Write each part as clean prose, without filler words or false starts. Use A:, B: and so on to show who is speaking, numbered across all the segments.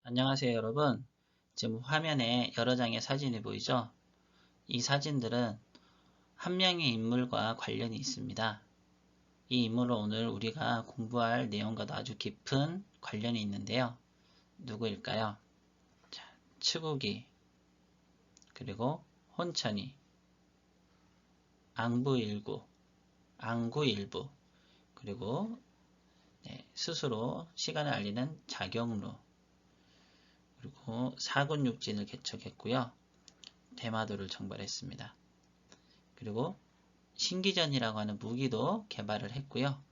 A: 안녕하세요 여러분. 지금 화면에 여러 장의 사진이 보이죠? 이 사진들은 한 명의 인물과 관련이 있습니다. 이 인물은 오늘 우리가 공부할 내용과도 아주 깊은 관련이 있는데요. 누구일까요? 자, 추국이, 그리고 혼천이, 앙부일구, 앙구일부, 그리고 스스로 시간을 알리는 자경루, 그리고 사군육진을 개척했고요. 대마도를 정벌했습니다. 그리고 신기전이라고 하는 무기도 개발을 했고요.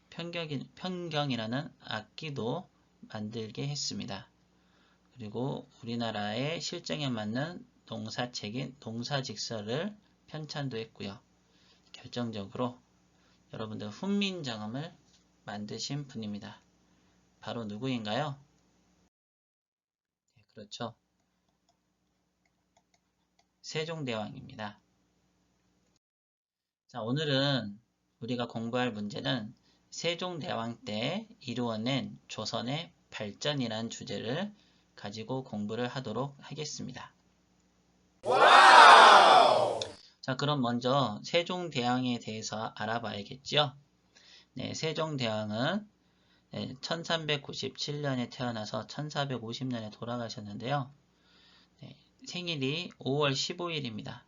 A: 편경이라는 악기도 만들게 했습니다. 그리고 우리나라의 실정에 맞는 농사책인 농사직서를 편찬도 했고요. 결정적으로 여러분들 훈민정음을 만드신 분입니다. 바로 누구인가요? 그렇죠. 세종대왕입니다. 자, 오늘은 우리가 공부할 문제는 세종대왕 때 이루어낸 조선의 발전이라는 주제를 가지고 공부를 하도록 하겠습니다. 자, 그럼 먼저 세종대왕에 대해서 알아봐야겠죠? 네, 세종대왕은 1397년에 태어나서 1450년에 돌아가셨는데요. 생일이 5월 15일입니다.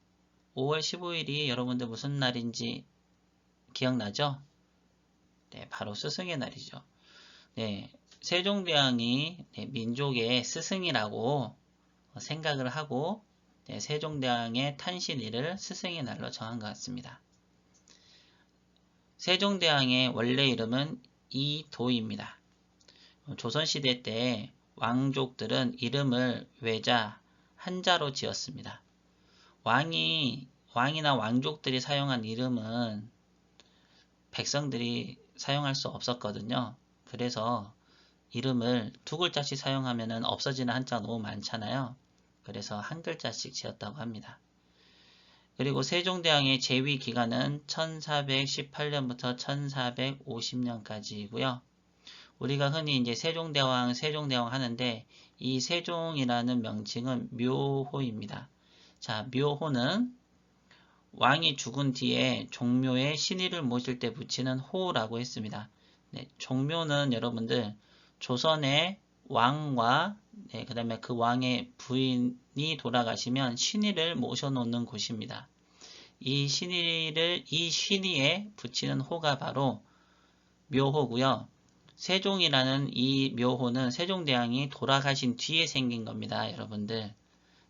A: 5월 15일이 여러분들 무슨 날인지 기억나죠? 네, 바로 스승의 날이죠. 네, 세종대왕이 민족의 스승이라고 생각을 하고 세종대왕의 탄신일을 스승의 날로 정한 것 같습니다. 세종대왕의 원래 이름은 이도입니다. 조선시대 때 왕족들은 이름을 외자, 한자로 지었습니다. 왕이나 왕족들이 사용한 이름은 백성들이 사용할 수 없었거든요. 그래서 이름을 두 글자씩 사용하면 없어지는 한자가 너무 많잖아요. 그래서 한 글자씩 지었다고 합니다. 그리고 세종대왕의 재위 기간은 1418년부터 1450년까지이고요. 우리가 흔히 이제 세종대왕 하는데 이 세종이라는 명칭은 묘호입니다. 자, 묘호는 왕이 죽은 뒤에 종묘에 신의를 모실 때 붙이는 호라고 했습니다. 네, 종묘는 여러분들 조선의 왕과 그 다음에 그 왕의 부인이 돌아가시면 신의를 모셔놓는 곳입니다. 이 신의에 붙이는 호가 바로 묘호고요. 세종이라는 이 묘호는 세종대왕이 돌아가신 뒤에 생긴 겁니다. 여러분들.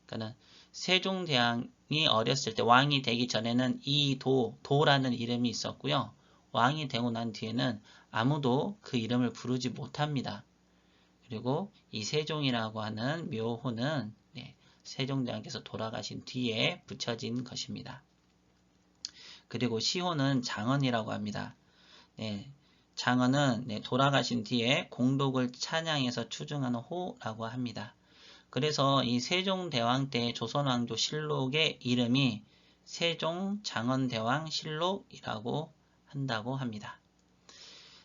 A: 그러니까 세종대왕이 어렸을 때 왕이 되기 전에는 도라는 이름이 있었고요. 왕이 되고 난 뒤에는 아무도 그 이름을 부르지 못합니다. 그리고 이 세종이라고 하는 묘호는 세종대왕께서 돌아가신 뒤에 붙여진 것입니다. 그리고 시호는 장언이라고 합니다. 장언은 돌아가신 뒤에 공덕을 찬양해서 추증하는 호라고 합니다. 그래서 이 세종대왕 때 조선왕조 실록의 이름이 세종장언대왕실록이라고 한다고 합니다.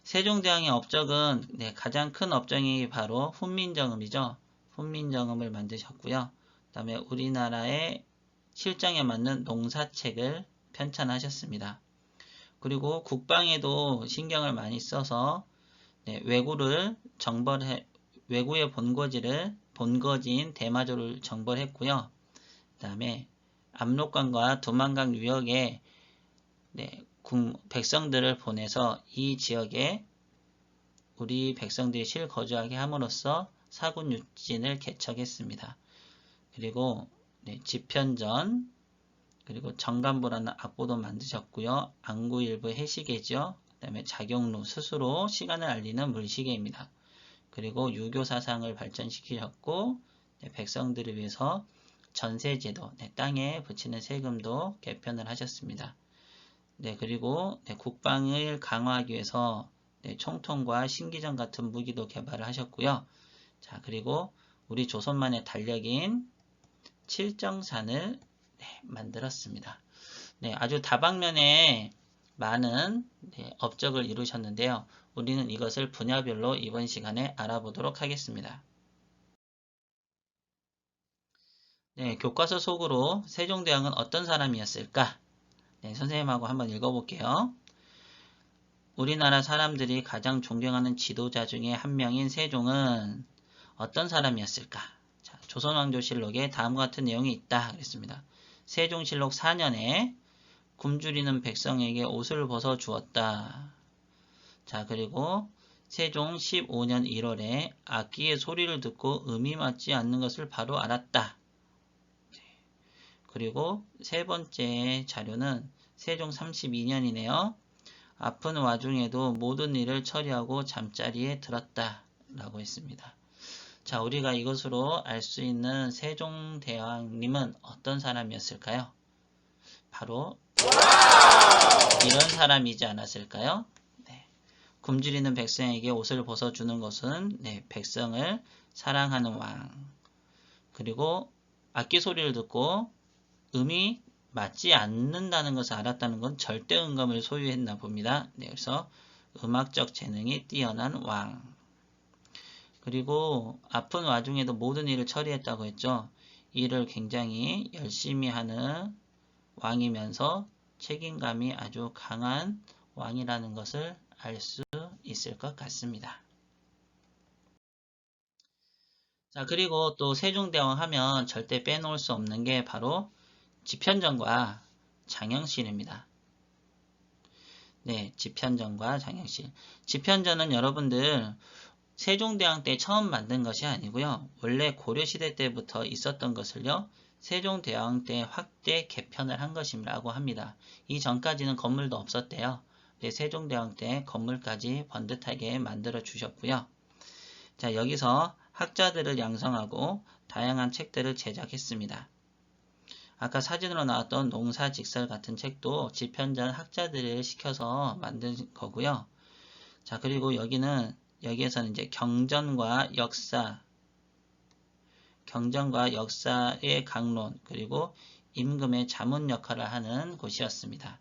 A: 세종대왕의 업적은 가장 큰 업적이 바로 훈민정음이죠. 훈민정음을 만드셨고요. 그 다음에 우리나라의 실정에 맞는 농사책을 편찬하셨습니다. 그리고 국방에도 신경을 많이 써서 왜구의 본거지인 대마도를 정벌했고요. 그 다음에 압록강과 두만강 유역에 백성들을 보내서 이 지역에 우리 백성들이 실거주하게 함으로써 사군육진을 개척했습니다. 그리고 지편전, 그리고 정간보라는 악보도 만드셨고요. 앙구일부 해시계죠. 그 다음에 자경루, 스스로 시간을 알리는 물시계입니다. 그리고 유교 사상을 발전시키셨고 백성들을 위해서 전세제도, 땅에 붙이는 세금도 개편을 하셨습니다. 그리고 국방을 강화하기 위해서 총통과 신기전 같은 무기도 개발을 하셨고요. 자, 그리고 우리 조선만의 달력인 칠정산을 만들었습니다. 아주 다방면에 많은 업적을 이루셨는데요. 우리는 이것을 분야별로 이번 시간에 알아보도록 하겠습니다. 네, 교과서 속으로 세종대왕은 어떤 사람이었을까? 네, 선생님하고 한번 읽어볼게요. 우리나라 사람들이 가장 존경하는 지도자 중에 한 명인 세종은 어떤 사람이었을까? 자, 조선왕조실록에 다음과 같은 내용이 있다 그랬습니다. 세종실록 4년에 굶주리는 백성에게 옷을 벗어 주었다. 자, 그리고 세종 15년 1월에 악기의 소리를 듣고 음이 맞지 않는 것을 바로 알았다. 그리고 세 번째 자료는 세종 32년이네요. 아픈 와중에도 모든 일을 처리하고 잠자리에 들었다. 라고 했습니다. 자, 우리가 이것으로 알 수 있는 세종대왕님은 어떤 사람이었을까요? 바로 이런 사람이지 않았을까요? 네. 굶주리는 백성에게 옷을 벗어주는 것은 네, 백성을 사랑하는 왕. 그리고 악기 소리를 듣고 음이 맞지 않는다는 것을 알았다는 건 절대 음감을 소유했나 봅니다. 네, 그래서 음악적 재능이 뛰어난 왕. 그리고 아픈 와중에도 모든 일을 처리했다고 했죠. 일을 굉장히 열심히 하는 왕이면서 책임감이 아주 강한 왕이라는 것을 알 수 있을 것 같습니다. 자, 그리고 또 세종대왕 하면 절대 빼놓을 수 없는 게 바로 집현전과 장영실입니다. 네, 집현전과 장영실. 집현전은 여러분들 세종대왕 때 처음 만든 것이 아니고요. 원래 고려시대 때부터 있었던 것을요. 세종대왕 때 확대 개편을 한 것이라고 합니다. 이 전까지는 건물도 없었대요. 세종대왕 때 건물까지 번듯하게 만들어 주셨고요. 자, 여기서 학자들을 양성하고 다양한 책들을 제작했습니다. 아까 사진으로 나왔던 농사직설 같은 책도 집현전 학자들을 시켜서 만든 거고요. 자, 그리고 여기에서는 이제 경전과 역사의 강론, 그리고 임금의 자문 역할을 하는 곳이었습니다.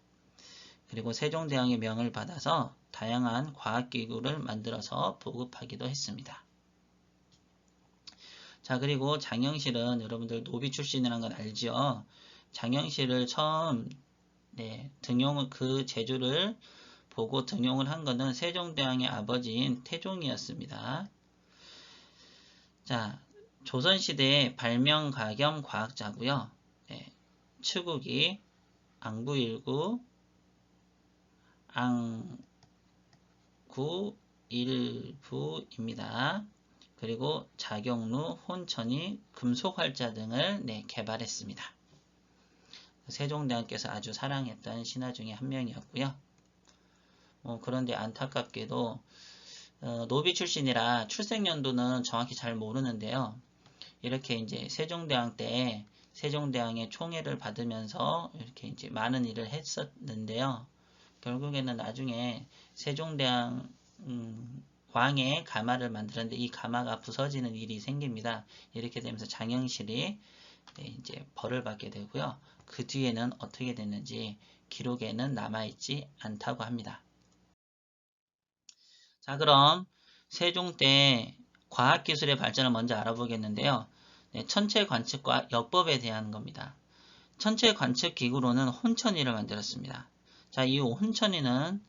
A: 그리고 세종대왕의 명을 받아서 다양한 과학기구를 만들어서 보급하기도 했습니다. 자, 그리고 장영실은 여러분들 노비 출신이라는 건 알죠? 장영실을 처음 그 제주를 보고 등용을 한 것은 세종대왕의 아버지인 태종이었습니다. 자, 조선시대의 발명가겸 과학자고요. 네, 추국이 앙부일구, 앙구일부입니다. 그리고 자경루, 혼천이, 금속활자 등을 개발했습니다. 세종대왕께서 아주 사랑했던 신하 중에 한 명이었고요. 그런데 안타깝게도 노비 출신이라 출생연도는 정확히 잘 모르는데요. 이렇게 이제 세종대왕 때 세종대왕의 총애를 받으면서 이렇게 이제 많은 일을 했었는데요. 결국에는 나중에 세종대왕 왕의 가마를 만들었는데 이 가마가 부서지는 일이 생깁니다. 이렇게 되면서 장영실이 이제 벌을 받게 되고요. 그 뒤에는 어떻게 됐는지 기록에는 남아있지 않다고 합니다. 자, 그럼 세종 때 과학기술의 발전을 먼저 알아보겠는데요. 천체 관측과 역법에 대한 겁니다. 천체 관측 기구로는 혼천이를 만들었습니다. 자, 이 혼천이는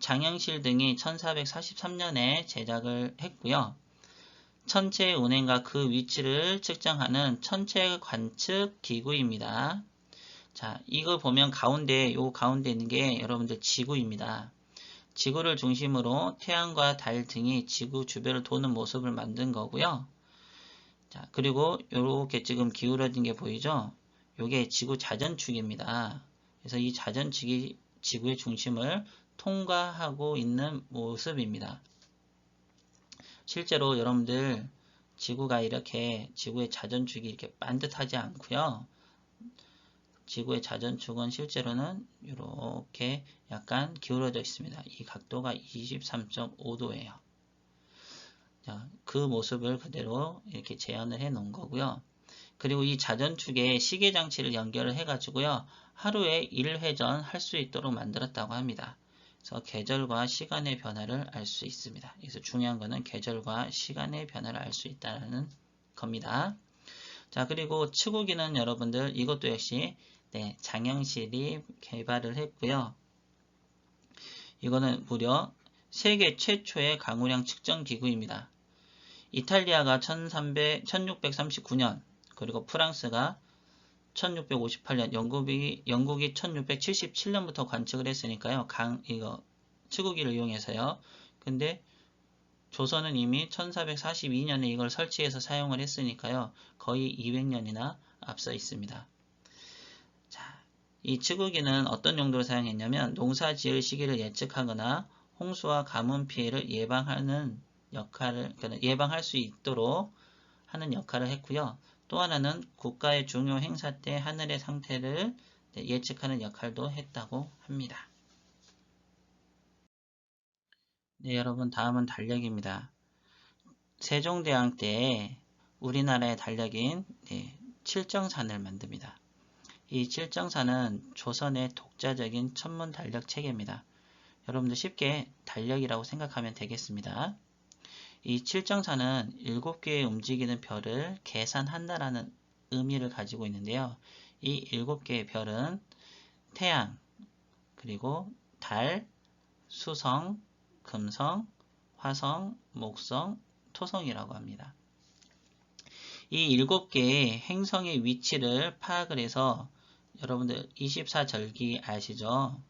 A: 장영실 등이 1443년에 제작을 했고요. 천체의 운행과 그 위치를 측정하는 천체 관측 기구입니다. 자, 이거 보면 요 가운데 있는 게 여러분들 지구입니다. 지구를 중심으로 태양과 달 등이 지구 주변을 도는 모습을 만든 거고요. 자, 그리고 이렇게 지금 기울어진 게 보이죠? 이게 지구 자전축입니다. 그래서 이 자전축이 지구의 중심을 통과하고 있는 모습입니다. 실제로 여러분들 지구가 이렇게 지구의 자전축이 이렇게 반듯하지 않고요. 지구의 자전축은 실제로는 이렇게 약간 기울어져 있습니다. 이 각도가 23.5도예요. 그 모습을 그대로 이렇게 재현을 해 놓은 거고요. 그리고 이 자전축에 시계 장치를 연결을 해 가지고요. 하루에 1회전 할 수 있도록 만들었다고 합니다. 그래서 계절과 시간의 변화를 알 수 있습니다. 그래서 중요한 거는 계절과 시간의 변화를 알 수 있다는 겁니다. 자, 그리고 치구기는 여러분들 이것도 역시 장영실이 개발을 했고요. 이거는 무려 세계 최초의 강우량 측정 기구입니다. 이탈리아가 1639년, 그리고 프랑스가 1658년, 영국이 1677년부터 관측을 했으니까요. 이거 치구기를 이용해서요. 근데 조선은 이미 1442년에 이걸 설치해서 사용을 했으니까요. 거의 200년이나 앞서 있습니다. 자, 이 치구기는 어떤 용도로 사용했냐면 농사 지을 시기를 예측하거나 홍수와 가뭄 피해를 예방할 수 있도록 하는 역할을 했고요. 또 하나는 국가의 중요 행사 때 하늘의 상태를 예측하는 역할도 했다고 합니다. 네, 여러분 다음은 달력입니다. 세종대왕 때 우리나라의 달력인 칠정산을 만듭니다. 이 칠정산은 조선의 독자적인 천문 달력 체계입니다. 여러분들 쉽게 달력이라고 생각하면 되겠습니다. 이 칠정산은 7개의 움직이는 별을 계산한다라는 의미를 가지고 있는데요. 이 7개의 별은 태양, 그리고 달, 수성, 금성, 화성, 목성, 토성이라고 합니다. 이 7개의 행성의 위치를 파악을 해서 여러분들 24절기 아시죠?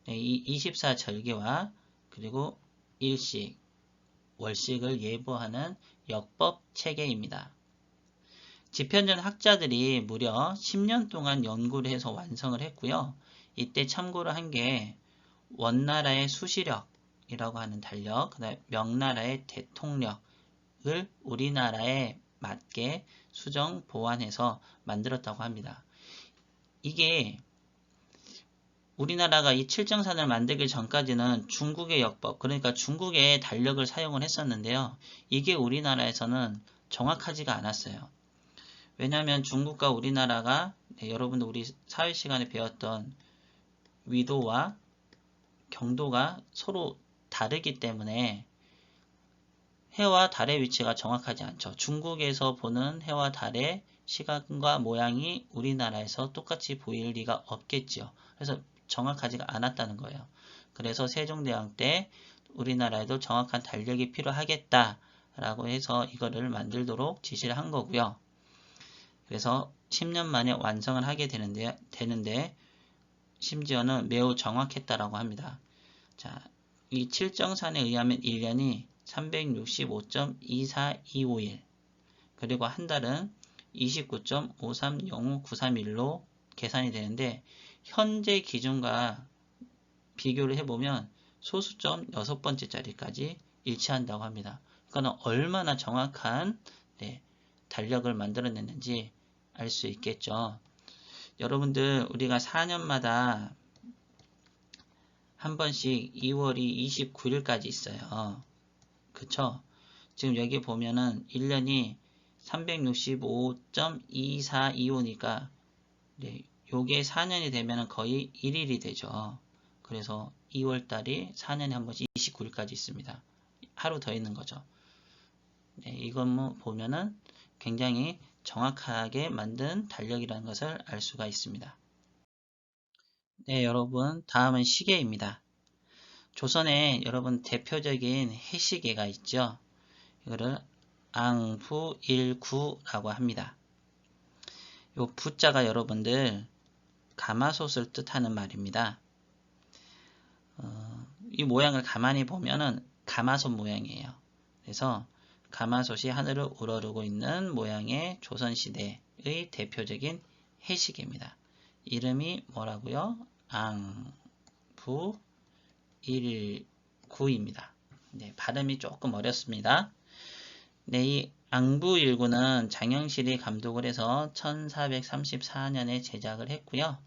A: 이 24절기와 그리고 일식, 월식을 예보하는 역법 체계입니다. 지편전 학자들이 무려 10년 동안 연구를 해서 완성을 했고요. 이때 참고를 한 게 원나라의 수시력이라고 하는 달력, 그다음에 명나라의 대통령을 우리나라에 맞게 수정 보완해서 만들었다고 합니다. 이게 우리나라가 이 칠정산을 만들기 전까지는 중국의 역법, 그러니까 중국의 달력을 사용을 했었는데요. 이게 우리나라에서는 정확하지가 않았어요. 왜냐하면 중국과 우리나라가 여러분들 우리 사회 시간에 배웠던 위도와 경도가 서로 다르기 때문에 해와 달의 위치가 정확하지 않죠. 중국에서 보는 해와 달의 시간과 모양이 우리나라에서 똑같이 보일 리가 없겠지요. 그래서 정확하지가 않았다는 거예요. 그래서 세종대왕 때 우리나라에도 정확한 달력이 필요하겠다라고 해서 이거를 만들도록 지시를 한 거고요. 그래서 10년 만에 완성을 하게 되는데 심지어는 매우 정확했다라고 합니다. 자, 이 칠정산에 의하면 1년이 365.24251 그리고 한 달은 29.530593일로 계산이 되는데 현재 기준과 비교를 해보면 소수점 6번째 자리까지 일치한다고 합니다. 그거는 얼마나 정확한 달력을 만들어냈는지 알 수 있겠죠. 여러분들 우리가 4년마다 한 번씩 2월이 29일까지 있어요. 그쵸? 지금 여기 보면은 1년이 365.2425니까 요게 4년이 되면 거의 1일이 되죠. 그래서 2월달이 4년에 한 번씩 29일까지 있습니다. 하루 더 있는 거죠. 이것 보면은 굉장히 정확하게 만든 달력이라는 것을 알 수가 있습니다. 네, 여러분 다음은 시계입니다. 조선에 여러분 대표적인 해시계가 있죠. 이거를 앙부일구라고 합니다. 요 부자가 여러분들 가마솥을 뜻하는 말입니다. 이 모양을 가만히 보면은 가마솥 모양이에요. 그래서 가마솥이 하늘을 우러르고 있는 모양의 조선시대의 대표적인 해시계입니다. 이름이 뭐라고요? 앙부일구입니다. 발음이 조금 어렵습니다. 이 앙부일구는 장영실이 감독을 해서 1434년에 제작을 했고요.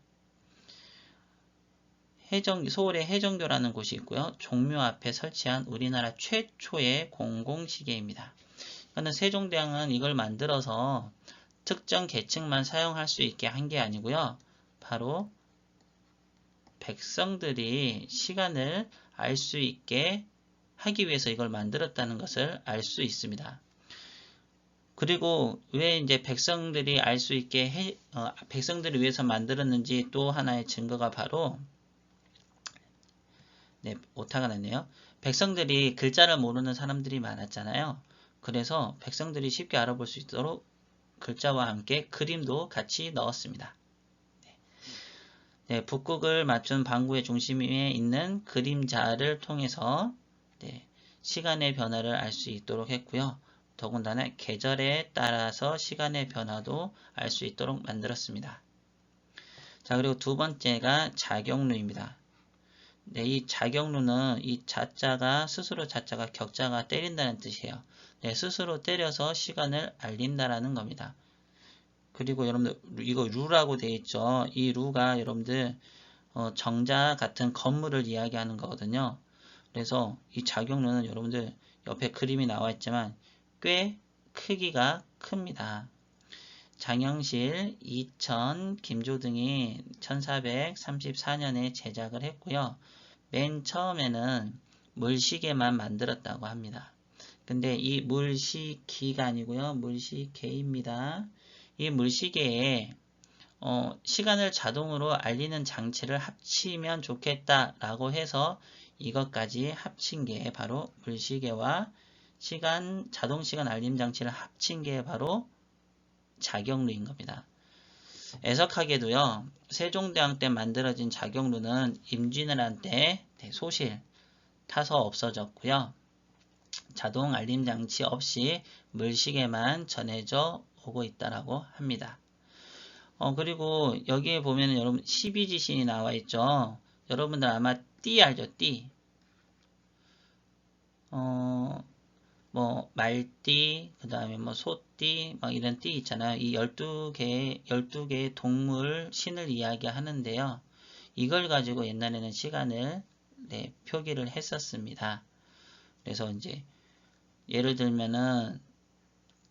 A: 서울에 해정교라는 곳이 있고요. 종묘 앞에 설치한 우리나라 최초의 공공시계입니다. 그러니까 세종대왕은 이걸 만들어서 특정 계층만 사용할 수 있게 한 게 아니고요. 바로 백성들이 시간을 알 수 있게 하기 위해서 이걸 만들었다는 것을 알 수 있습니다. 그리고 왜 이제 백성들이 알 수 있게 백성들을 위해서 만들었는지 또 하나의 증거가 바로, 네, 오타가 났네요. 백성들이 글자를 모르는 사람들이 많았잖아요. 그래서 백성들이 쉽게 알아볼 수 있도록 글자와 함께 그림도 같이 넣었습니다. 네, 북극을 맞춘 방구의 중심에 있는 그림자를 통해서, 네, 시간의 변화를 알 수 있도록 했고요. 더군다나 계절에 따라서 시간의 변화도 알 수 있도록 만들었습니다. 자, 그리고 두 번째가 자경루입니다. 네, 이 자경루는 이 자자가 스스로 자자가 격자가 때린다는 뜻이에요. 네, 스스로 때려서 시간을 알린다라는 겁니다. 그리고 여러분들 이거 루라고 되어 있죠. 이 루가 여러분들 정자 같은 건물을 이야기하는 거거든요. 그래서 이 자경루는 여러분들 옆에 그림이 나와 있지만 꽤 크기가 큽니다. 장영실, 이천, 김조 등이 1434년에 제작을 했고요. 맨 처음에는 물시계만 만들었다고 합니다. 근데 이 물시기가 아니고요. 물시계입니다. 이 물시계에 시간을 자동으로 알리는 장치를 합치면 좋겠다라고 해서 이것까지 합친 게 바로 물시계와 자동시간 알림 장치를 합친 게 바로 자경루인 겁니다. 애석하게도요, 세종대왕 때 만들어진 자경루는 임진왜란 때 소실 타서 없어졌고요. 자동 알림 장치 없이 물시계만 전해져 오고 있다라고 합니다. 그리고 여기에 보면 여러분 12지신이 나와 있죠. 여러분들 아마 띠 알죠? 띠. 뭐 말띠, 그 다음에 뭐 소띠, 막 이런 띠 있잖아요. 이 12개의 동물 신을 이야기하는데요. 이걸 가지고 옛날에는 시간을 표기를 했었습니다. 그래서 이제 예를 들면은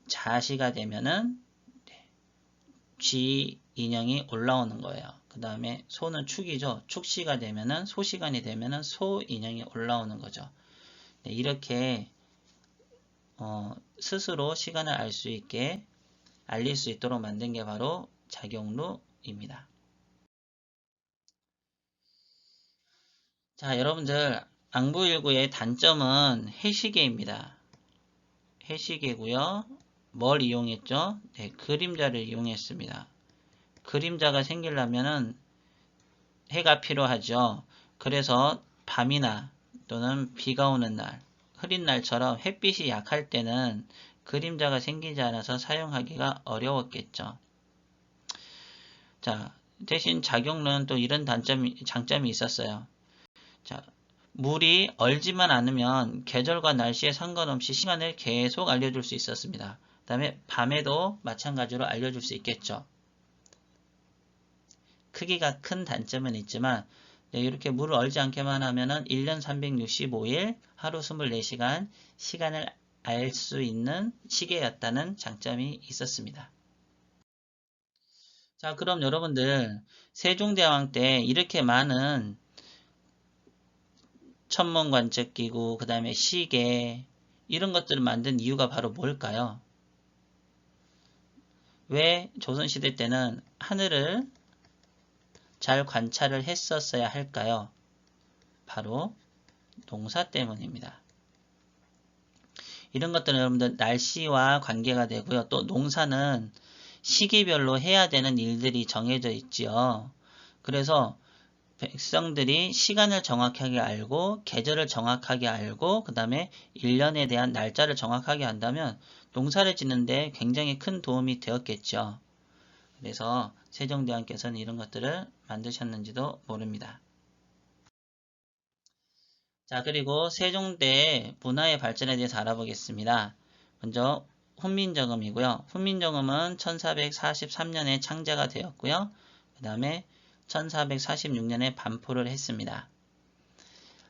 A: 자시가 되면은 쥐 인형이 올라오는 거예요. 그 다음에 소는 축이죠. 축시가 되면은 소시간이 되면은 소 인형이 올라오는 거죠. 이렇게 스스로 시간을 알 수 있게 알릴 수 있도록 만든 게 바로 자경루입니다. 자, 여러분들 앙부일구의 단점은 해시계입니다. 해시계고요. 뭘 이용했죠? 네, 그림자를 이용했습니다. 그림자가 생기려면은 해가 필요하죠. 그래서 밤이나 또는 비가 오는 날, 흐린 날처럼 햇빛이 약할 때는 그림자가 생기지 않아서 사용하기가 어려웠겠죠. 자, 대신 자경루는 또 이런 장점이 있었어요. 자, 물이 얼지만 않으면 계절과 날씨에 상관없이 시간을 계속 알려줄 수 있었습니다. 그 다음에 밤에도 마찬가지로 알려줄 수 있겠죠. 크기가 큰 단점은 있지만 이렇게 물을 얼지 않게만 하면은 1년 365일 하루 24시간 시간을 알 수 있는 시계였다는 장점이 있었습니다. 자, 그럼 여러분들 세종대왕 때 이렇게 많은 천문관측기구, 그 다음에 시계 이런 것들을 만든 이유가 바로 뭘까요? 왜 조선시대 때는 하늘을 잘 관찰을 했었어야 할까요? 바로 농사 때문입니다. 이런 것들은 여러분들 날씨와 관계가 되고요. 또 농사는 시기별로 해야 되는 일들이 정해져 있지요. 그래서 백성들이 시간을 정확하게 알고 계절을 정확하게 알고 그 다음에 1년에 대한 날짜를 정확하게 한다면 농사를 짓는데 굉장히 큰 도움이 되었겠죠. 그래서 세종대왕께서는 이런 것들을 만드셨는지도 모릅니다. 자, 그리고 세종대의 문화의 발전에 대해서 알아보겠습니다. 먼저 훈민정음이고요. 훈민정음은 1443년에 창제가 되었고요. 그 다음에 1446년에 반포를 했습니다.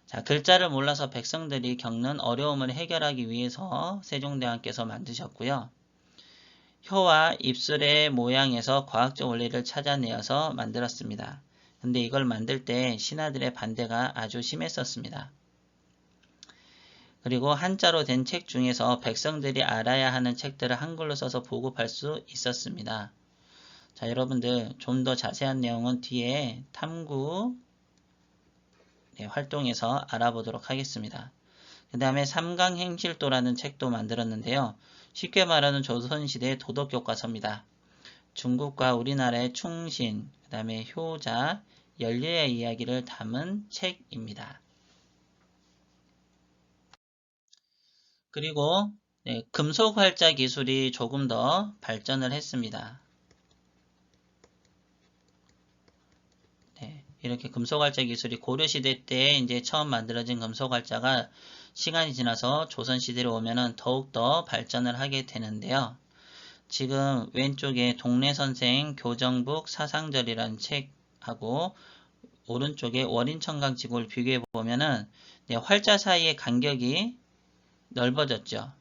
A: 자, 글자를 몰라서 백성들이 겪는 어려움을 해결하기 위해서 세종대왕께서 만드셨고요. 혀와 입술의 모양에서 과학적 원리를 찾아내어서 만들었습니다. 근데 이걸 만들 때 신하들의 반대가 아주 심했었습니다. 그리고 한자로 된 책 중에서 백성들이 알아야 하는 책들을 한글로 써서 보급할 수 있었습니다. 자, 여러분들 좀 더 자세한 내용은 뒤에 탐구 활동에서 알아보도록 하겠습니다. 그 다음에 삼강행실도라는 책도 만들었는데요. 쉽게 말하는 조선시대의 도덕교과서입니다. 중국과 우리나라의 충신, 그 다음에 효자, 연례의 이야기를 담은 책입니다. 그리고 금속활자 기술이 조금 더 발전을 했습니다. 이렇게 금속활자 기술이 고려시대 때 이제 처음 만들어진 금속활자가 시간이 지나서 조선시대로 오면은 더욱더 발전을 하게 되는데요. 지금 왼쪽에 동래선생 교정북 사상절이라는 책하고 오른쪽에 월인청강지구를 비교해 보면은 활자 사이의 간격이 넓어졌죠.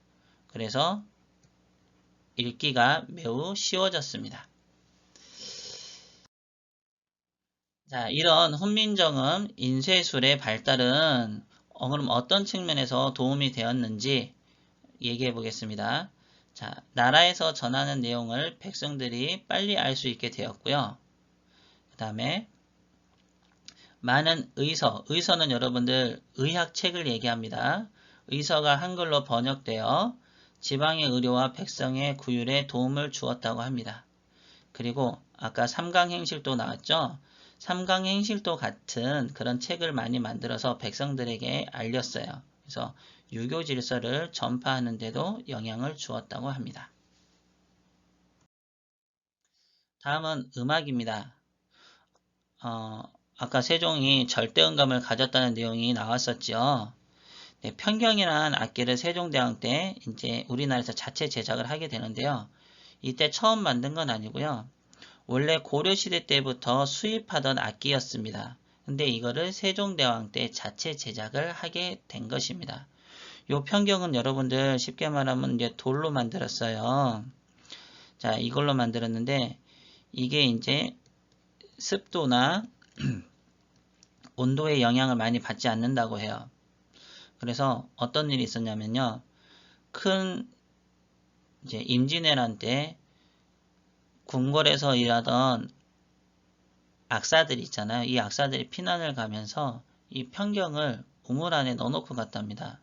A: 그래서 읽기가 매우 쉬워졌습니다. 자, 이런 훈민정음 인쇄술의 발달은 그럼 어떤 측면에서 도움이 되었는지 얘기해 보겠습니다. 자, 나라에서 전하는 내용을 백성들이 빨리 알 수 있게 되었고요. 그 다음에 많은 의서는 여러분들 의학책을 얘기합니다. 의서가 한글로 번역되어 지방의 의료와 백성의 구휼에 도움을 주었다고 합니다. 그리고 아까 삼강행실도 나왔죠? 삼강행실도 같은 그런 책을 많이 만들어서 백성들에게 알렸어요. 그래서 유교 질서를 전파하는 데도 영향을 주었다고 합니다. 다음은 음악입니다. 아까 세종이 절대음감을 가졌다는 내용이 나왔었죠. 네, 편경이라는 악기를 세종대왕 때 이제 우리나라에서 자체 제작을 하게 되는데요. 이때 처음 만든 건 아니고요. 원래 고려시대 때부터 수입하던 악기였습니다. 근데 이거를 세종대왕 때 자체 제작을 하게 된 것입니다. 요 편경은 여러분들 쉽게 말하면 이제 돌로 만들었어요. 자, 이걸로 만들었는데 이게 이제 습도나 온도의 영향을 많이 받지 않는다고 해요. 그래서 어떤 일이 있었냐면요. 큰 이제 임진왜란 때 궁궐에서 일하던 악사들 있잖아요. 이 악사들이 피난을 가면서 이 편경을 우물 안에 넣어놓고 갔답니다.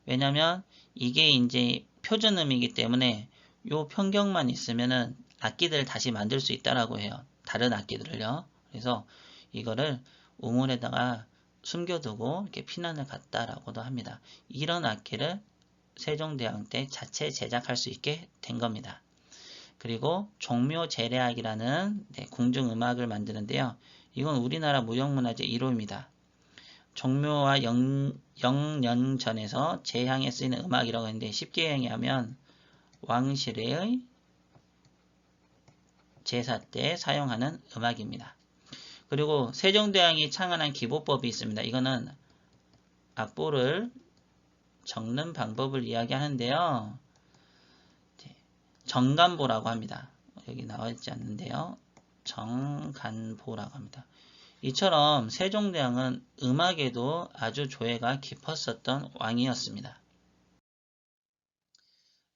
A: 왜냐면 이게 이제 표준음이기 때문에 요 편경만 있으면은 악기들을 다시 만들 수 있다라고 해요. 다른 악기들을요. 그래서 이거를 우물에다가 숨겨두고 이렇게 피난을 갔다라고도 합니다. 이런 악기를 세종대왕 때 자체 제작할 수 있게 된 겁니다. 그리고 종묘제례악이라는 궁중음악을 만드는데요. 이건 우리나라 무형문화재 1호입니다. 종묘와 영년전에서 제향에 쓰이는 음악이라고 했는데 쉽게 얘기하면 왕실의 제사 때 사용하는 음악입니다. 그리고 세종대왕이 창안한 기보법이 있습니다. 이거는 악보를 적는 방법을 이야기하는데요. 정간보라고 합니다. 여기 나와 있지 않는데요. 정간보라고 합니다. 이처럼 세종대왕은 음악에도 아주 조예가 깊었었던 왕이었습니다.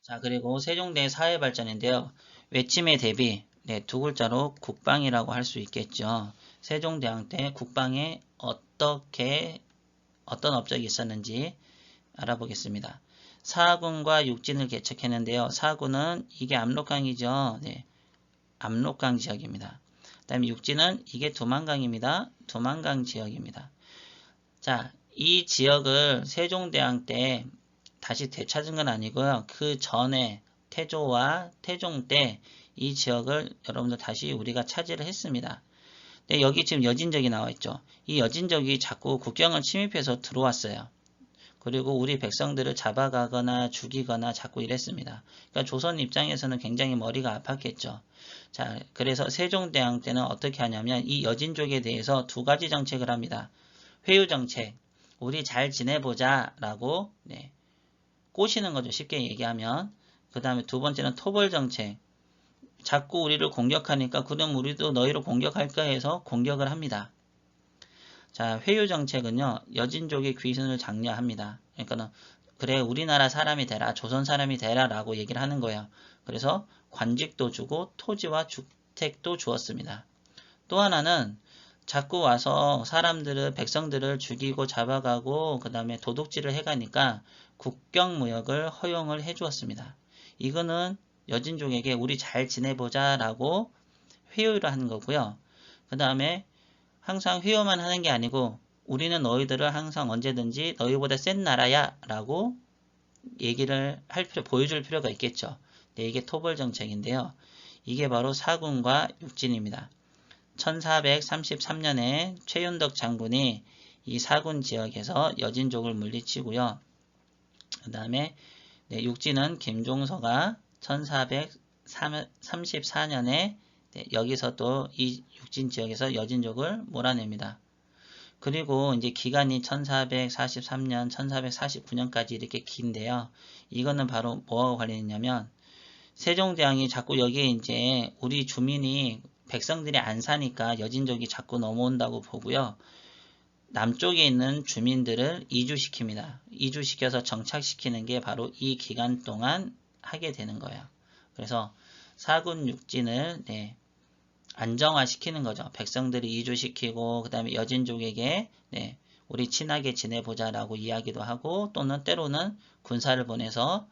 A: 자, 그리고 세종대의 사회발전인데요. 외침에 대비 두 글자로 국방이라고 할 수 있겠죠. 세종대왕 때 국방에 어떤 업적이 있었는지 알아보겠습니다. 사군과 육진을 개척했는데요. 사군은 이게 압록강이죠. 압록강 지역입니다. 그 다음에 육진은 이게 두만강입니다. 두만강 지역입니다. 자, 이 지역을 세종대왕 때 다시 되찾은 건 아니고요. 그 전에 태조와 태종 때 이 지역을 여러분들 다시 우리가 차지를 했습니다. 근데 여기 지금 여진족이 나와 있죠. 이 여진족이 자꾸 국경을 침입해서 들어왔어요. 그리고 우리 백성들을 잡아가거나 죽이거나 자꾸 이랬습니다. 그러니까 조선 입장에서는 굉장히 머리가 아팠겠죠. 자, 그래서 세종대왕 때는 어떻게 하냐면 이 여진족에 대해서 두 가지 정책을 합니다. 회유정책, 우리 잘 지내보자 라고 꼬시는 거죠. 쉽게 얘기하면. 그 다음에 두 번째는 토벌정책. 자꾸 우리를 공격하니까 그럼 우리도 너희를 공격할까 해서 공격을 합니다. 자, 회유 정책은요, 여진족의 귀순을 장려합니다. 그러니까는, 그래, 우리나라 사람이 되라, 조선 사람이 되라 라고 얘기를 하는 거예요. 그래서 관직도 주고 토지와 주택도 주었습니다. 또 하나는 자꾸 와서 사람들을, 백성들을 죽이고 잡아가고, 그 다음에 도둑질을 해가니까 국경무역을 허용을 해주었습니다. 이거는 여진족에게 우리 잘 지내보자 라고 회유를 하는 거고요. 그 다음에 항상 회유만 하는 게 아니고 우리는 너희들을 항상 언제든지 너희보다 센 나라야 라고 얘기를 보여줄 필요가 있겠죠. 네, 이게 토벌 정책인데요. 이게 바로 사군과 육진입니다. 1433년에 최윤덕 장군이 이 사군 지역에서 여진족을 물리치고요. 그 다음에 네, 육진은 김종서가 1434년에 여기서 또 이 육진 지역에서 여진족을 몰아냅니다. 그리고 이제 기간이 1443년, 1449년까지 이렇게 긴데요. 이거는 바로 뭐하고 관련이 있냐면 세종대왕이 자꾸 여기에 이제 우리 주민이 백성들이 안 사니까 여진족이 자꾸 넘어온다고 보고요. 남쪽에 있는 주민들을 이주시킵니다. 이주시켜서 정착시키는 게 바로 이 기간 동안 하게 되는 거예요. 그래서 사군 육진을 안정화시키는 거죠. 백성들이 이주시키고 그 다음에 여진족에게 우리 친하게 지내보자라고 이야기도 하고 또는 때로는 군사를 보내서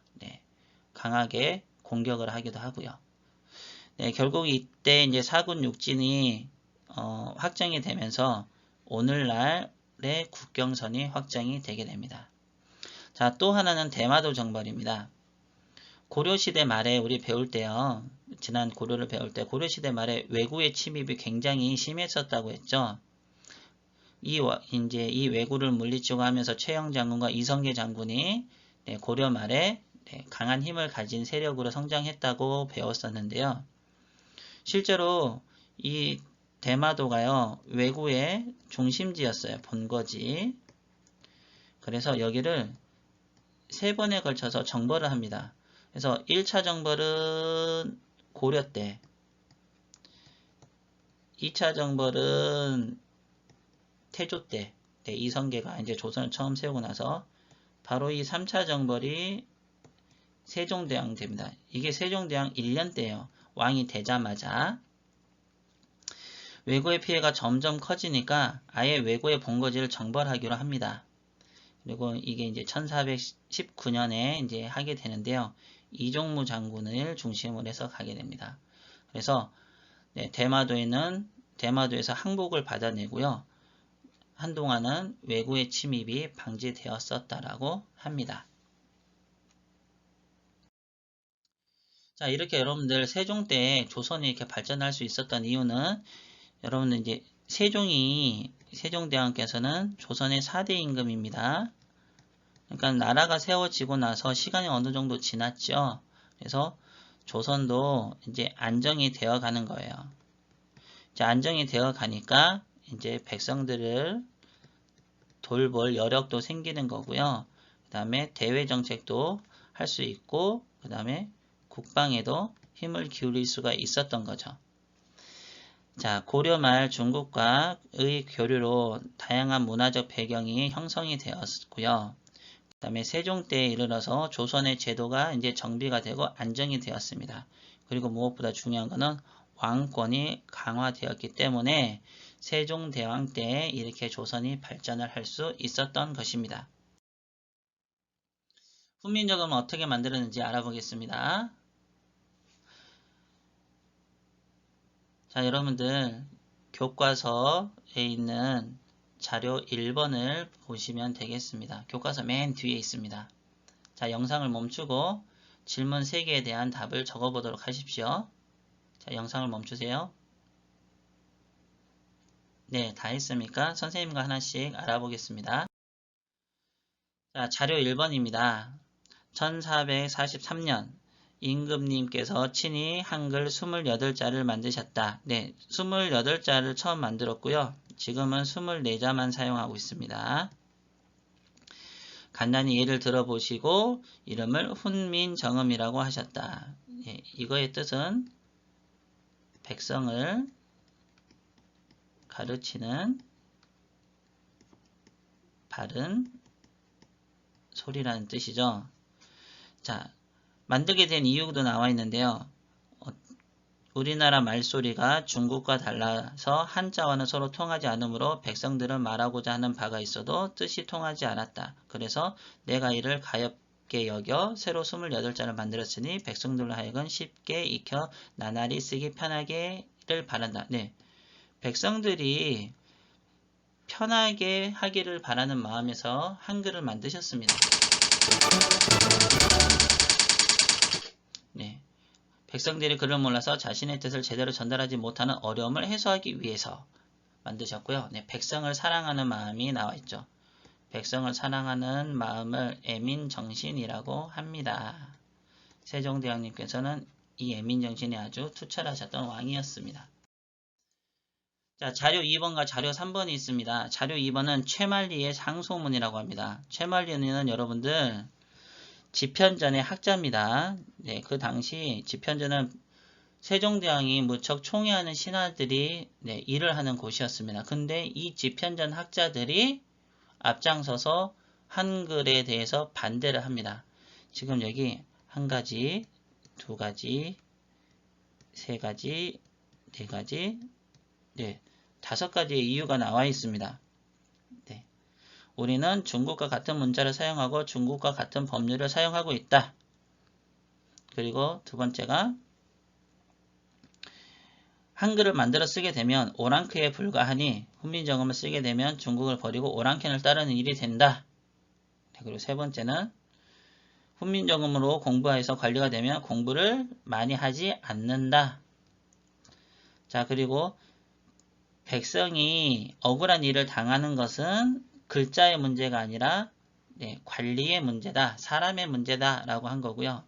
A: 강하게 공격을 하기도 하고요. 결국 이때 이제 사군 육진이 확정이 되면서 오늘날의 국경선이 확정이 되게 됩니다. 자, 또 하나는 대마도 정벌입니다. 고려시대 말에 우리 배울 때요. 지난 고려를 배울 때 고려시대 말에 왜구의 침입이 굉장히 심했었다고 했죠. 이 왜구를 물리치고 하면서 최영 장군과 이성계 장군이 고려 말에 강한 힘을 가진 세력으로 성장했다고 배웠었는데요. 실제로 이 대마도가요. 왜구의 중심지였어요. 본거지. 그래서 여기를 3번에 걸쳐서 정벌을 합니다. 그래서 1차 정벌은 고려 때, 2차 정벌은 태조 때, 이성계가 이제 조선을 처음 세우고 나서 바로 이 3차 정벌이 세종대왕 됩니다. 이게 세종대왕 1년 때예요. 왕이 되자마자. 왜구의 피해가 점점 커지니까 아예 왜구의 본거지를 정벌하기로 합니다. 그리고 이게 이제 1419년에 이제 하게 되는데요. 이종무 장군을 중심으로 해서 가게 됩니다. 그래서 대마도에서 항복을 받아내고요. 한동안은 왜구의 침입이 방지되었었다라고 합니다. 자, 이렇게 여러분들 세종 때 조선이 이렇게 발전할 수 있었던 이유는 여러분들 이제 세종대왕께서는 조선의 4대 임금입니다. 그러니까 나라가 세워지고 나서 시간이 어느 정도 지났죠. 그래서 조선도 이제 안정이 되어 가는 거예요. 이제 안정이 되어 가니까 이제 백성들을 돌볼 여력도 생기는 거고요. 그 다음에 대외 정책도 할 수 있고, 그 다음에 국방에도 힘을 기울일 수가 있었던 거죠. 자, 고려 말 중국과의 교류로 다양한 문화적 배경이 형성이 되었고요. 그 다음에 세종 때에 이르러서 조선의 제도가 이제 정비가 되고 안정이 되었습니다. 그리고 무엇보다 중요한 것은 왕권이 강화되었기 때문에 세종대왕 때에 이렇게 조선이 발전을 할 수 있었던 것입니다. 훈민정음은 어떻게 만들었는지 알아보겠습니다. 자, 여러분들 교과서에 있는 자료 1번을 보시면 되겠습니다. 교과서 맨 뒤에 있습니다. 자, 영상을 멈추고 질문 3개에 대한 답을 적어보도록 하십시오. 자, 영상을 멈추세요. 네, 다 했습니까? 선생님과 하나씩 알아보겠습니다. 자, 자료 1번입니다. 1443년 임금님께서 친히 한글 28자를 만드셨다. 네, 28자를 처음 만들었고요. 지금은 24자만 사용하고 있습니다. 간단히 예를 들어보시고 이름을 훈민정음이라고 하셨다. 예, 이거의 뜻은 백성을 가르치는 바른 소리라는 뜻이죠. 자, 만들게 된 이유도 나와 있는데요. 우리나라 말소리가 중국과 달라서 한자와는 서로 통하지 않으므로 백성들은 말하고자 하는 바가 있어도 뜻이 통하지 않았다. 그래서 내가 이를 가엾게 여겨 새로 28자를 만들었으니 백성들로 하여금 쉽게 익혀 나날이 쓰기 편하게를 바란다. 네, 백성들이 편하게 하기를 바라는 마음에서 한글을 만드셨습니다. 네. 백성들이 글을 몰라서 자신의 뜻을 제대로 전달하지 못하는 어려움을 해소하기 위해서 만드셨고요. 네, 백성을 사랑하는 마음이 나와 있죠. 백성을 사랑하는 마음을 애민정신이라고 합니다. 세종대왕님께서는 이 애민정신이 아주 투철하셨던 왕이었습니다. 자, 자료 2번과 자료 3번이 있습니다. 자료 2번은 최만리의 상소문이라고 합니다. 최만리는 여러분들 집현전의 학자입니다. 네, 그 당시 집현전은 세종대왕이 무척 총애하는 신하들이 일을 하는 곳이었습니다. 근데 이 집현전 학자들이 앞장서서 한글에 대해서 반대를 합니다. 지금 여기 한 가지, 두 가지, 세 가지, 네 가지, 네, 5가지의 이유가 나와 있습니다. 네. 우리는 중국과 같은 문자를 사용하고 중국과 같은 법률을 사용하고 있다. 그리고 두 번째가 한글을 만들어 쓰게 되면 오랑캐에 불과하니 훈민정음을 쓰게 되면 중국을 버리고 오랑캐를 따르는 일이 된다. 그리고 세 번째는 훈민정음으로 공부해서 관리가 되면 공부를 많이 하지 않는다. 자, 그리고 백성이 억울한 일을 당하는 것은 글자의 문제가 아니라 관리의 문제다. 사람의 문제다. 라고 한 거고요.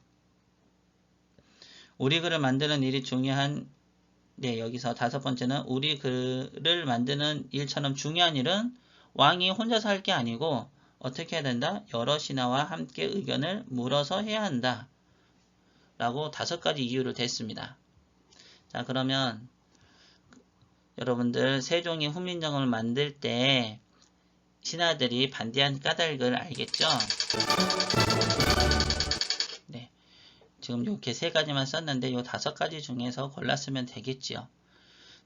A: 우리 글을 만드는 일이 중요한 여기서 5번째는 우리 글을 만드는 일처럼 중요한 일은 왕이 혼자서 할 게 아니고 어떻게 해야 된다? 여러 신하와 함께 의견을 물어서 해야 한다. 라고 5가지 이유를 댔습니다. 자, 그러면 여러분들 세종이 훈민정음을 만들 때 신하들이 반대한 까닭을 알겠죠? 네. 지금 이렇게 3가지만 썼는데 이 5가지 중에서 골랐으면 되겠지요.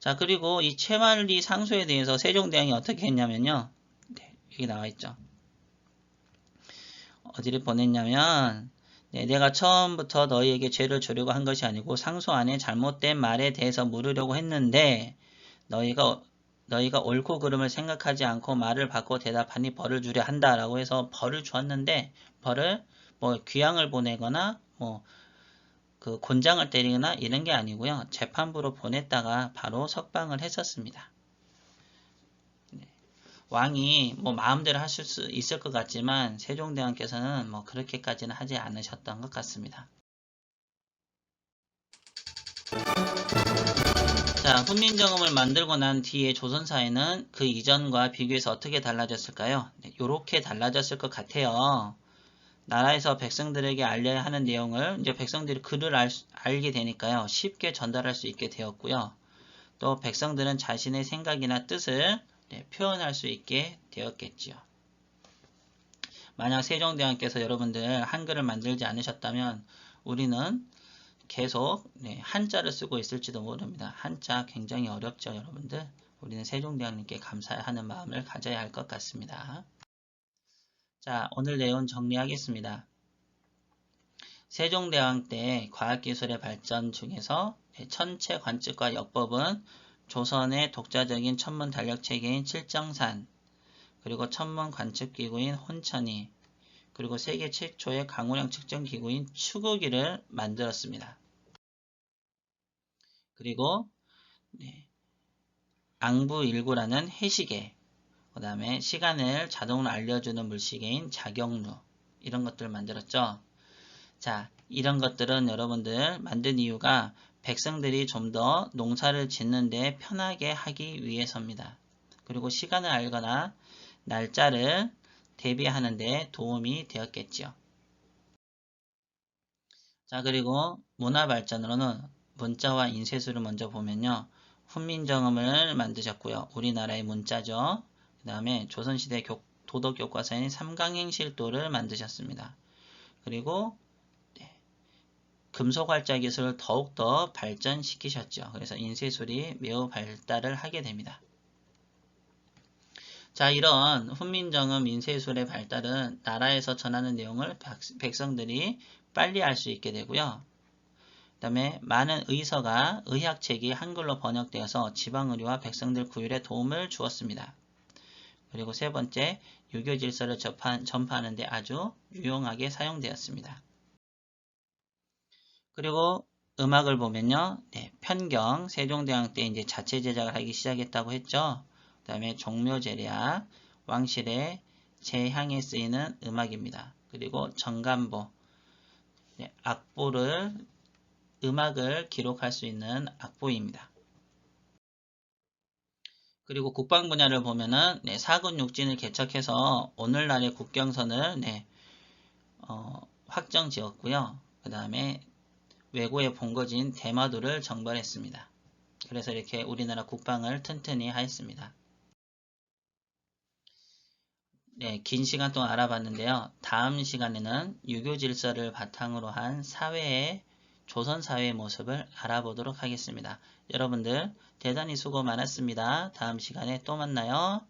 A: 자, 그리고 이 최만리 상소에 대해서 세종대왕이 어떻게 했냐면요. 네, 여기 나와 있죠. 어디를 보냈냐면 내가 처음부터 너희에게 죄를 주려고 한 것이 아니고 상소 안에 잘못된 말에 대해서 물으려고 했는데 너희가 옳고 그름을 생각하지 않고 말을 바꿔 대답하니 벌을 주려 한다라고 해서 벌을 주었는데 벌을 귀양을 보내거나 그 곤장을 때리거나 이런 게 아니고요. 재판부로 보냈다가 바로 석방을 했었습니다. 왕이 마음대로 하실 수 있을 것 같지만 세종대왕께서는 그렇게까지는 하지 않으셨던 것 같습니다. 자, 훈민정음을 만들고 난 뒤에 조선사회는 그 이전과 비교해서 어떻게 달라졌을까요? 이렇게 달라졌을 것 같아요. 나라에서 백성들에게 알려야 하는 내용을 이제 백성들이 글을 알게 되니까요. 쉽게 전달할 수 있게 되었고요. 또 백성들은 자신의 생각이나 뜻을 표현할 수 있게 되었겠지요. 만약 세종대왕께서 여러분들 한글을 만들지 않으셨다면 우리는 계속 한자를 쓰고 있을지도 모릅니다. 한자 굉장히 어렵죠, 여러분들. 우리는 세종대왕님께 감사하는 마음을 가져야 할 것 같습니다. 자, 오늘 내용 정리하겠습니다. 세종대왕 때 과학기술의 발전 중에서 천체 관측과 역법은 조선의 독자적인 천문 달력 체계인 칠정산, 그리고 천문 관측기구인 혼천이, 그리고 세계 최초의 강우량 측정 기구인 추구기를 만들었습니다. 그리고 앙부일구라는 해시계, 그 다음에 시간을 자동으로 알려주는 물시계인 자경루, 이런 것들을 만들었죠. 자, 이런 것들은 여러분들 만든 이유가 백성들이 좀 더 농사를 짓는데 편하게 하기 위해서입니다. 그리고 시간을 알거나 날짜를 대비하는 데 도움이 되었겠죠. 자, 그리고 문화 발전으로는 문자와 인쇄술을 먼저 보면요. 훈민정음을 만드셨고요. 우리나라의 문자죠. 그 다음에 조선시대 도덕교과서인 삼강행실도를 만드셨습니다. 그리고 금속활자 기술을 더욱더 발전시키셨죠. 그래서 인쇄술이 매우 발달을 하게 됩니다. 자, 이런 훈민정음 인쇄술의 발달은 나라에서 전하는 내용을 백성들이 빨리 알 수 있게 되고요. 그 다음에 많은 의서가 의학책이 한글로 번역되어서 지방의료와 백성들 구휼에 도움을 주었습니다. 그리고 세 번째, 유교 질서를 전파하는 데 아주 유용하게 사용되었습니다. 그리고 음악을 보면요. 편경, 세종대왕 때 이제 자체 제작을 하기 시작했다고 했죠. 그 다음에 종묘제략, 왕실의 제향에 쓰이는 음악입니다. 그리고 정간보, 음악을 기록할 수 있는 악보입니다. 그리고 국방 분야를 보면은 사군 육진을 개척해서 오늘날의 국경선을 확정 지었고요. 그 다음에 외고의 본거지인 대마도를 정벌했습니다. 그래서 이렇게 우리나라 국방을 튼튼히 하였습니다. 긴 시간 동안 알아봤는데요. 다음 시간에는 유교 질서를 바탕으로 한 조선 사회의 모습을 알아보도록 하겠습니다. 여러분들 대단히 수고 많았습니다. 다음 시간에 또 만나요.